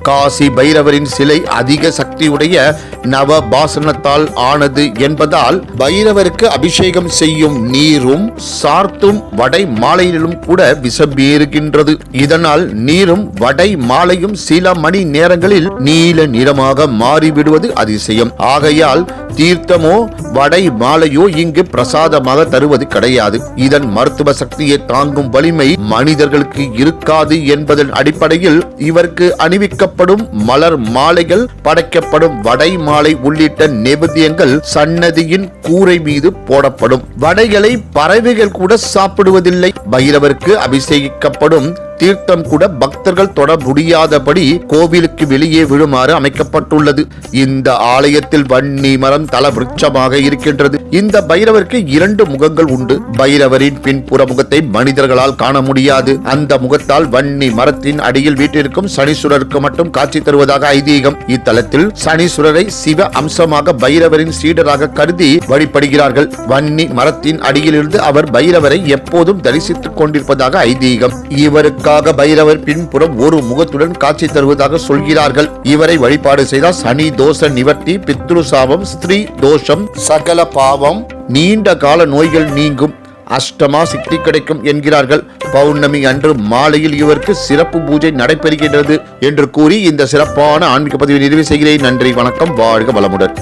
காசி பைரவரின் சிலை அதிக சக்தியுடைய நவபாசனத்தால் ஆனது என்பதால் பைரவருக்கு அபிஷேகம் செய்யும் நீரும் சார்த்தும் வடை மாலையிலும் கூட விஷமேறுகின்றது. இதனால் நீரும் வடை மாலையும் சில மணி நேரங்களில் நீல நிறமாக மாறிவிடுவது அதிசயம். ஆகையால் தீர்த்தமோ வடை மாலையோ இங்கு பிரசாதமாக தருவது கிடையாது. இதன் மருத்துவ சக்தியை தாங்கும் வலிமை மனிதர்களுக்கு இருக்காது என்பதன் அடிப்படையில் இவருக்கு அணிவிக்கப்படும் மலர் மாலைகள், படைக்கப்படும் வடை மாலை உள்ளிட்ட நெவேத்தியங்கள் சன்னதியின் கூரை மீது போடப்படும். வடைகளை பறவைகள் கூட சாப்பிடுவதில்லை. பைரவருக்கு அபிஷேகிக்கப்படும் தீர்த்தம் கூட பக்தர்கள் தொட முடியாதபடி கோவிலுக்கு வெளியே விழுமாறு அமைக்கப்பட்டுள்ளது. இந்த ஆலயத்தில் வன்னி மரம் தல விருட்சமாக இருக்கின்றது. இந்த பைரவருக்கு 2 முகங்கள் உண்டு. பைரவரின் பின்புற முகத்தை மனிதர்களால் காண முடியாது. அந்த முகத்தால் வன்னி மரத்தின் அடியில் வீட்டிற்கும் சனீஸ்வரருக்கு மட்டும் காட்சி தருவதாக ஐதீகம். இத்தலத்தில் சனீஸ்வரரை சிவ அம்சமாக பைரவரின் சீடராக கருதி வழிபடுகிறார்கள். வன்னி மரத்தின் அடியிலிருந்து அவர் பைரவரை எப்போதும் தரிசித்துக் கொண்டிருப்பதாக ஐதீகம். இவருக்கு பைரவர் பின்புறம் ஒரு முகத்துடன் காட்சி தருவதாக சொல்கிறார்கள். இவரை வழிபாடு செய்தால் சனி தோஷ நிவர்த்தி, பித்ரு சாபம், ஸ்திரீ தோஷம், சகல பாவம், நீண்ட கால நோய்கள் நீங்கும், அஷ்டமா சித்தி கிடைக்கும் என்கிறார்கள். பௌர்ணமி அன்று மாலையில் இவருக்கு சிறப்பு பூஜை நடைபெறுகின்றது என்று கூறி இந்த சிறப்பான ஆன்மீக பதிவை நிறைவு செய்கிறேன். நன்றி, வணக்கம், வாழ்க வளமுடன்.